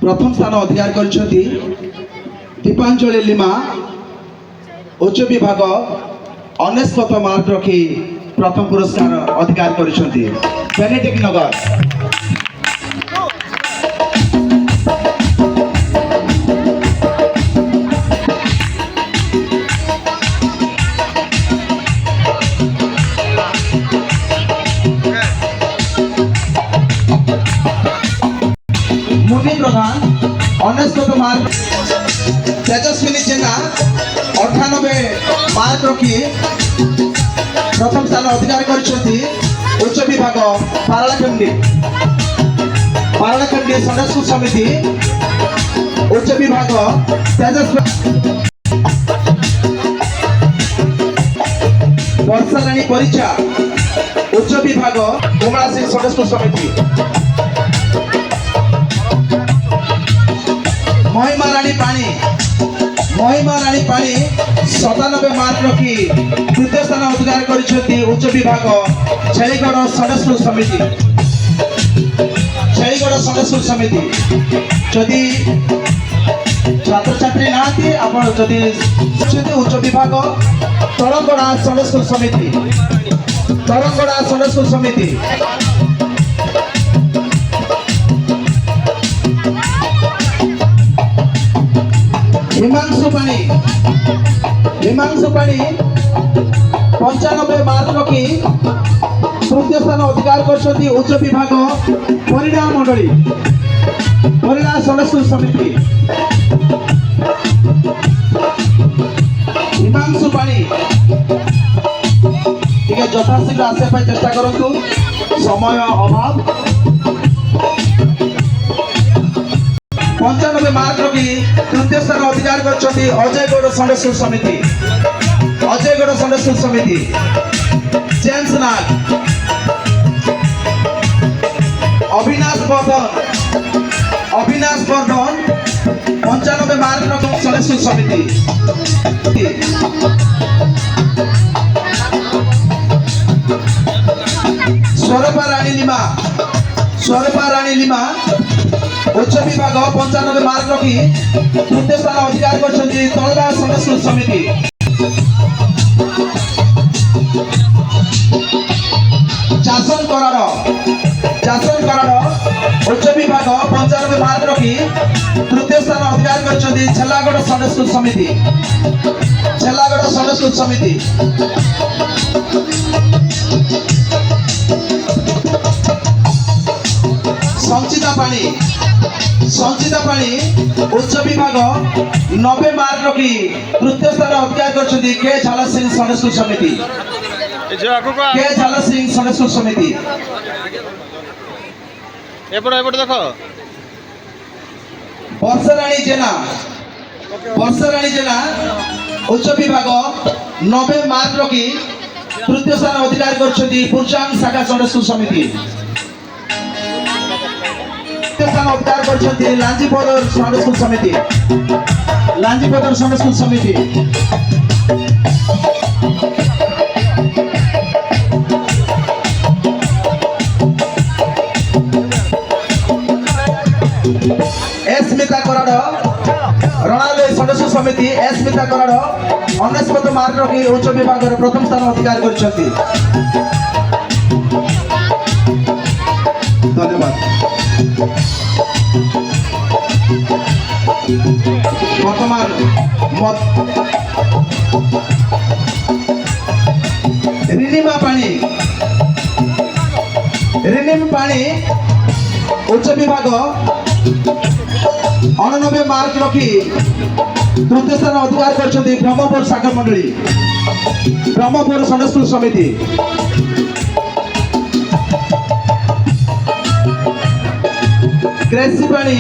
प्रथम स्थान अधिकार करछथि दीपांजलि लिमा उच्च विभाग 99 मार्क रखी प्रथम पुरस्कार अधिकार करछथि बेनेडिक्ट नगर। मुनि प्रधान 99 मार्क, तेजस्विनी जेना 98 मार्क रखी प्रथम स्थान अधिकार करछथि उच्च विभाग पारलाखंडी संडे स्कूल समिति उच्च विभाग तेजस्विनी वर्षा राणी परीक्षा उच्च विभाग कुमला सिंह संडे स्कूल समिति। महिमा राणी पाणी 97 मार्क रखी तृतीय स्थान अधिकार करछथि उच्च विभाग छेलीगढ़ संडे स्कूल समिति। जदि छात्र छात्री नाती आपण जदि उच्च विभाग तरंगड़ा संडे स्कूल समिति हिमांशु पाणी 95 मार्क रखी तृतीय स्थान अधिकार करछथि उच्च विभाग परिणा संडे स्कूल समिति। हिमांशु पाणी टिके यथाशीघ्र आसे चेष्टा करतु, समय अभाव। 95 मार्क रखी तृतीय स्थान अधिकार करछथि अजयगढ़ संडे स्कूल समिति। जेम्स नाग अविनाश वर्धन 95 मार्क रखी संडे स्कूल समिति। स्वरूपा रानी लिमा उच्च विभाग 95 मार्क रखी तृतीय स्थान अधिकार करछथि तलगाँव संडे स्कूल समिति। जासन कराड़ उच्च विभाग 95 मार्क रखी तृतीय स्थान अधिकार करछथि छेलागढ़ संडे स्कूल समिति। संचिता पाणी उच्च विभाग 90 मार्क रखी तृतीय स्थान अधिकार करछथि के झाला सिंह संडे स्कूल समिति। देखो वर्षा राणी जेना उच्च विभाग 90 मार्क रखी तृतीय स्थान अधिकार करछथि पुरचांग शाखा संडे स्कूल समिति। स्थान अधिकार करछथि लांजीपदर संडे स्कूल समिति। स्मिता कराड़ रणालय संडे स्कूल समिति। स्मिता कराड़ 99 मार्क रखी उच्च विभाग प्रथम स्थान अधिकार करछथि। धन्यवाद। वर्तमान रिनिमा पाणी उच्च विभाग 89 मार्क रखी तृतीय स्थान अधिकार करछथि ब्रह्मपुर शाखा मंडली ब्रह्मपुर संडे स्कूल समिति। ग्रेसी पाणी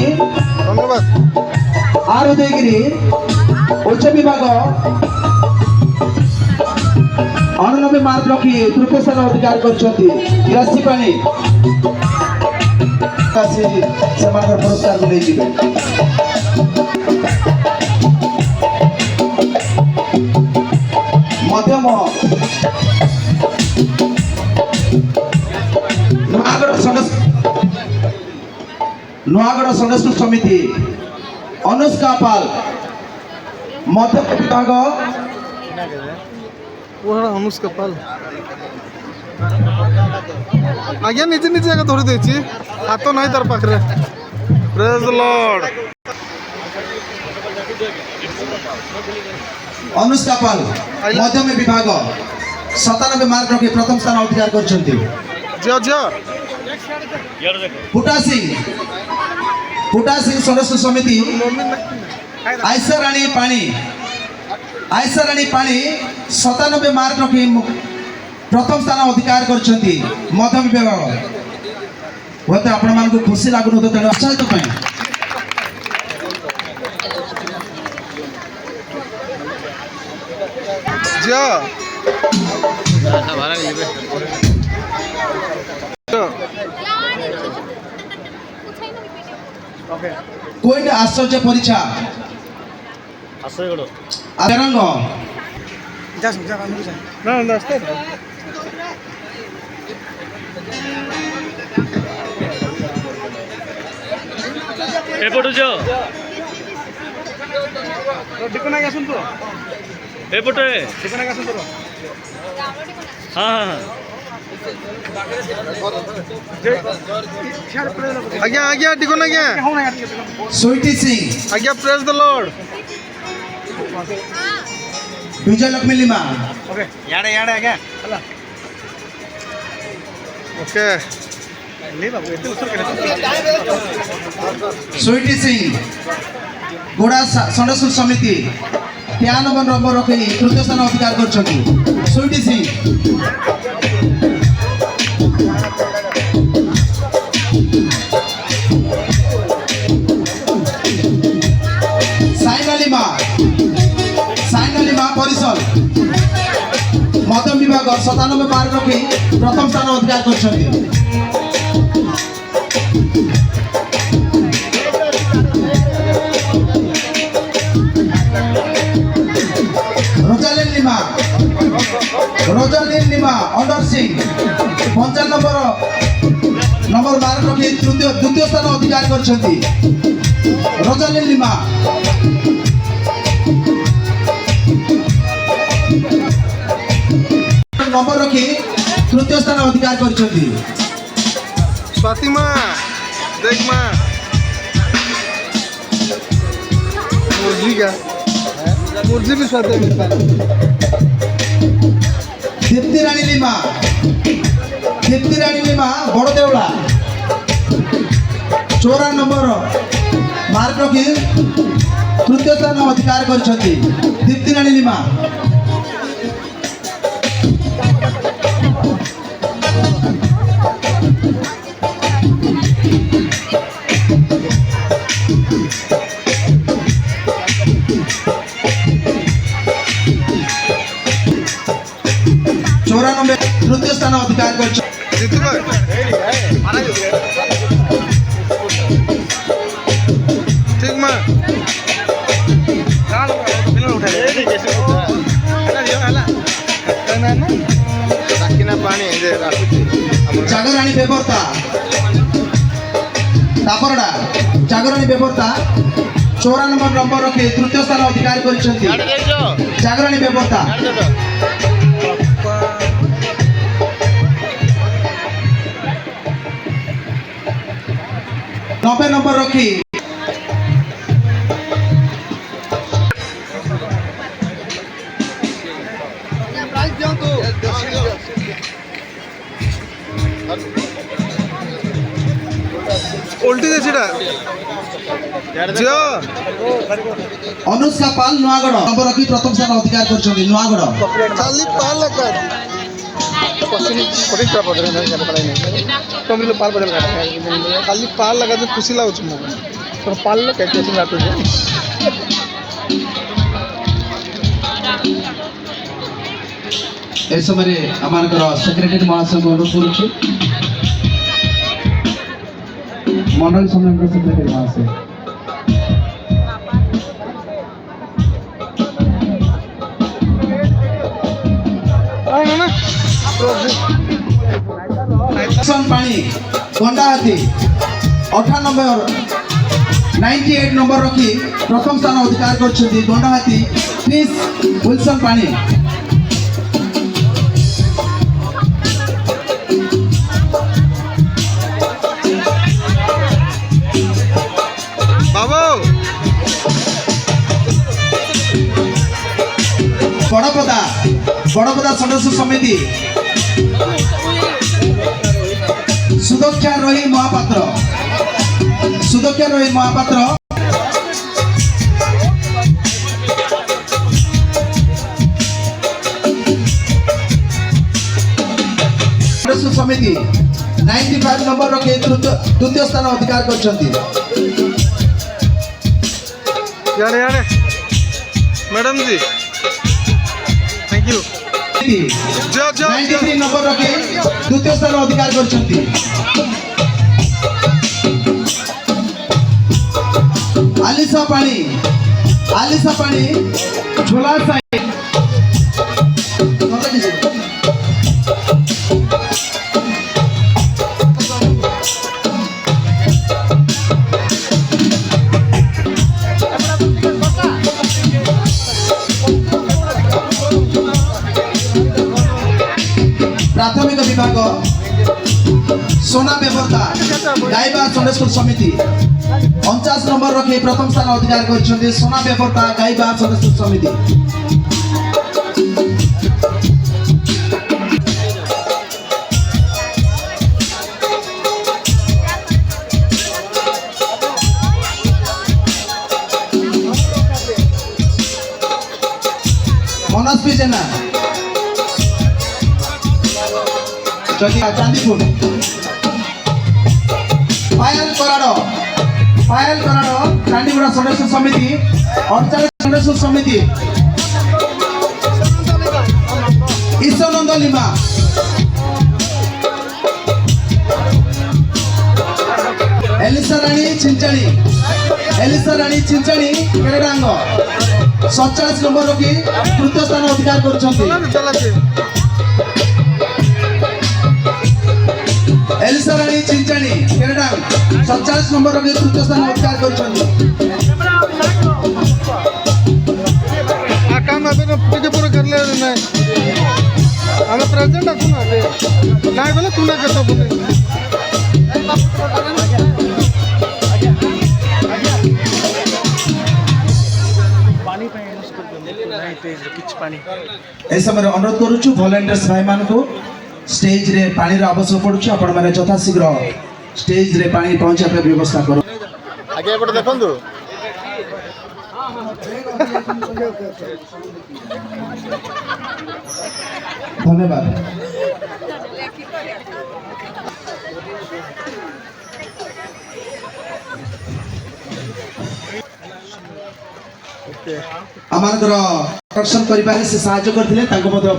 आर उदयगिरी उच्च विभाग 89 मार्क रखी तृतीय स्थान अधिकार करछथि ग्रेसी पाणी पुरस्कार को नहीं जीवे। मध्यम ନୂଆଗଡ଼ ଷୋଡ଼ଶ ସମିତି ଅନୁଷ୍କା ପାଲ ମଧ୍ୟ ବିଭାଗ ଅନୁଷ୍କା ପାଲ ଆଜ୍ଞା ନିଜେ ନିଜେ ଆଗ ଧରି ଦେଇଛି ହାତ ନାହିଁ ତାର ପାଖରେ ପ୍ରେଜ୍ ଦ ଲର୍ଡ ଅନୁଷ୍କା ପାଲ ମଧ୍ୟମ ବିଭାଗ 97 ମାର୍କ ରଖି ପ୍ରଥମ ସ୍ଥାନ ଅଧିକାର କରିଛନ୍ତି। ଝିଅ ଝିଅ ଫୁଟା ସିଂ ଷୋଡ଼ଶ ସମିତି ଆଇସା ରାଣୀ ପାଣି 97 ମାର୍କ ରଖି ପ୍ରଥମ ସ୍ଥାନ ଅଧିକାର କରିଛନ୍ତି ମଧ୍ୟମ ବିଭାଗ। ହୁଏତ ଆପଣମାନଙ୍କୁ ଖୁସି ଲାଗୁନଥିବ ତେଣୁ ଉତ୍ସାହିତ ପାଇଁ ଝିଅ কোন আশ্চর্য পরীক্ষা আরঙ্গ ଏପଟୁ ଯାଅ ଏପଟେ ହଁ ହଁ ଆଜ୍ଞା ଆଜ୍ଞା ଟିକନ ଆଜ୍ଞା ସୁଇଟି ସିଂ ଆଜ୍ଞା ପ୍ରେଜ୍ ଦ ଲର୍ଡ ବିଜୟଲକ୍ଷ୍ମୀ ଲିମା ଓକେ ସୁଇଟି ସିଂ ଗୋଡ଼ା ଷୋଡ଼ଶ ସମିତି 93 ନମ୍ବର ରଖି ତୃତୀୟ ସ୍ଥାନ ଅଧିକାର କରିଛନ୍ତି। ସୁଇଟି ସିଂ ସାଇନା ଲିମା ପରିସର ମଧ୍ୟମ ବିଭାଗ 97 ମାର୍କ ରଖି ପ୍ରଥମ ସ୍ଥାନ ଅଧିକାର କରିଛନ୍ତି। ରୋଜାଲିନ ଲିମା ଅଣ୍ଡର ସିଂ 95 ନମ୍ବର ମାର୍କ ରଖି ଦ୍ୱିତୀୟ ସ୍ଥାନ ଅଧିକାର କରିଛନ୍ତି। ରୋଜାଲିନ ଲିମା ନମ୍ବର ରଖି ତୃତୀୟ ସ୍ଥାନ ଅଧିକାର କରିଛନ୍ତି। ସ୍ୱାତି ମା ଦେখ ମା मुर्जी भी स्वाद दीप्ति रानी लिमा बड़ देवला 54 नंबर मार्क रखी तृतीय स्थान अधिकार करछथि। दीप्ति रानी लिमा तृतीय स्थान अधिकार कर ठीक मां जागराणी बेबरता तापरडा जागराणी बेबरता 94 नंबर रखी तृतीय स्थान अधिकार कर जागराणी बेबरता 90 नंबर रखी उल्टी अनुष्का पाल नुआगढ़ नंबर रखी प्रथम स्थान अधिकार कर नुआगढ़ खाली पाल लगा खाली पाल लगा तो खुशी लगुच पाल ए समय आमर सेक्रेटरी महाशय को अनुरोध करुच्छे मंडल समय सेक्रेटरी महाशय पानी गंडा हाथी 98 नंबर रखी प्रथम स्थान अधिकार करछन्ती दंडहाती प्रिंस विल्सन पानी। बाबू बड़पदा सदस्य समिति सुदक्षा रोही महापात्र सदस्य समिति 95 नंबर रखे द्वितीय स्थान अधिकार करछन्ती। यारे madam ji thank you. 93 number रखे द्वितीय स्थान अधिकार करछन्ती। आलिसा पानी झोला साई प्राथमिक विभाग सोना बेबरता गायबा संडे स्कूल समिति 49 नंबर रखे प्रथम स्थान अधिकार करछन्ती सोना बेबरता गायबा संडे स्कूल समिति। मनस्वी जेना चांदीपुर पायल कराड़ो चांदीपुर सदस्य समिति 48 सदस्य समिति ईश्वरनंद लिमा एलिसा रानी चिंचाणी केरेडांग 47 नंबर रखी तृतीय स्थान अधिकार करछन्ती। एलिसा रानी चिंचाणी केरेडांग 47 नंबर रखी तृतीय स्थान अधिकार करछन्ती। काम आपण पूजे पूरा करले नाही आम्ही प्रेझेंट असू ना ते नाही बोला तू ना कसं बोले ए समय अनुरोध करूछु वॉलंटियर्स भाई मान को स्टेज रे पानी रो आवश्यक पड़ुछु आपण माने यथा शीघ्र स्टेज रे पानी पहुंचा पे व्यवस्था करो। आगे एपटे देखंतु धन्यवाद। आमानकर आकर्षण करिबारे से सहायता करथिले ताको मते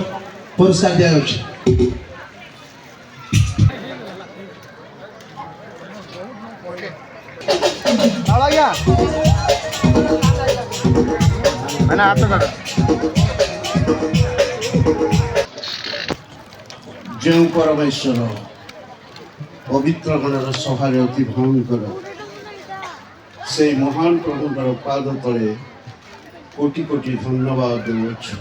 पुरस्कार दिया जाउछ। आला गया मैंने हाथ कर जो परमेश्वर पवित्र गणर सभा अति भयंकर से महान प्रभुकर पाद तले कोटि कोटि धन्यवाद देउछु।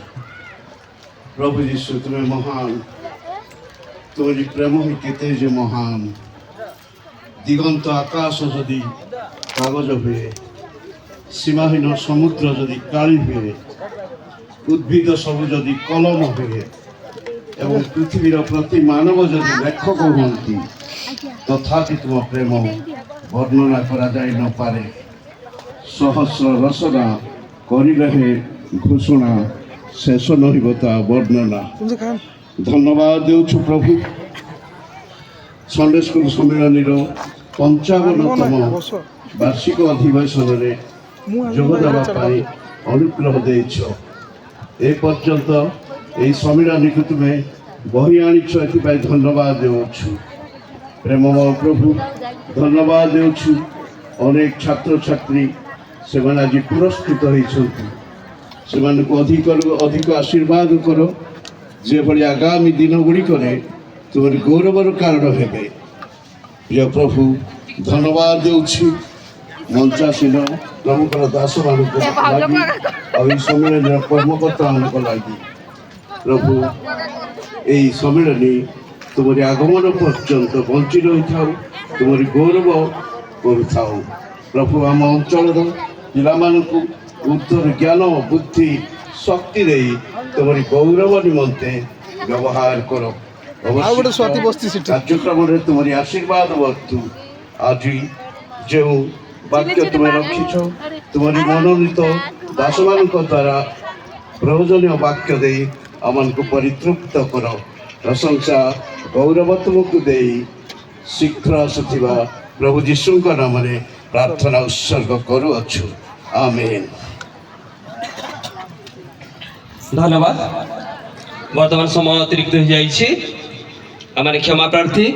प्रभु जीशु तुम्हें महान तुम्हारी प्रेम ही केते जे महान दिगंत आकाश जदि कागज हुए सीमाहीन समुद्र जदि काली हुए उद्भिद सब जदि कलम हुए एवं पृथ्वीर प्रति मानव जदि लेखक हुंती तथापि तुम प्रेम वर्णना करा जाय न पारे। सहस्र रचना करिले घोषणा शेष नहिबता वर्णना। धन्यवाद देउछु प्रभु संडे स्कूल सम्मेलन 55तम वार्षिक अधिवेशन में जोगदेवा अनुग्रह देछ ए पर्यंत यही सम्मेलन को तुम्हें बही आनीछ ए धन्यवाद देउछु। प्रेममय प्रभु धन्यवाद देउछु। अनेक छात्र छात्री से आज पुरस्कृत होती से अधिक आशीर्वाद करो जे भली आगामी दिन गुड़िक तुम गौरवर कारण हे। प्रिय प्रभु ଧନ୍ୟବାଦ ଦେଉଛି ମଞ୍ଚାସୀନ ପ୍ରମୁଖର ଦାସମାନଙ୍କ ଲାଗି ଆଉ ଏହି ସମ୍ମିଳନୀର କର୍ମକର୍ତ୍ତାମାନଙ୍କ ଲାଗି। ପ୍ରଭୁ ଏହି ସମ୍ମିଳନୀ ତୁମରି ଆଗମନ ପର୍ଯ୍ୟନ୍ତ ବଞ୍ଚି ରହିଥାଉ, ତୁମରି ଗୌରବ କରୁଥାଉ। ପ୍ରଭୁ ଆମ ଅଞ୍ଚଳର ପିଲାମାନଙ୍କୁ ଉତ୍ତର ଜ୍ଞାନ ବୁଦ୍ଧି ଶକ୍ତି ଦେଇ ତୁମରି ଗୌରବ ନିମନ୍ତେ ବ୍ୟବହାର କର। ଆଉ ଗୋଟେ ସ୍ୱାତି ବସିଛି ସେଠି। କାର୍ଯ୍ୟକ୍ରମରେ ତୁମରି ଆଶୀର୍ବାଦ ବର୍ତ୍ତୁ। ଆଜି ଯେଉଁ ବାକ୍ୟ ତୁମେ ରଖିଛ ତୁମରି ମନୋନୀତ ଦାସମାନଙ୍କ ଦ୍ୱାରା ପ୍ରୟୋଜନୀୟ ବାକ୍ୟ ଦେଇ ଆମମାନଙ୍କୁ ପରିତୃପ୍ତ କର। ପ୍ରଶଂସା ଗୌରବ ତୁମକୁ ଦେଇ ଶୀଘ୍ର ଆସୁଥିବା ପ୍ରଭୁ ଯୀଶୁଙ୍କ ନାମରେ ପ୍ରାର୍ଥନା ଉତ୍ସର୍ଗ କରୁଅଛୁ। ଆମେନ୍। ধন্যবাদ। বর্তমান সময় অতিরিক্ত হয়ে যাইছে, আমার ক্ষমা প্রার্থী।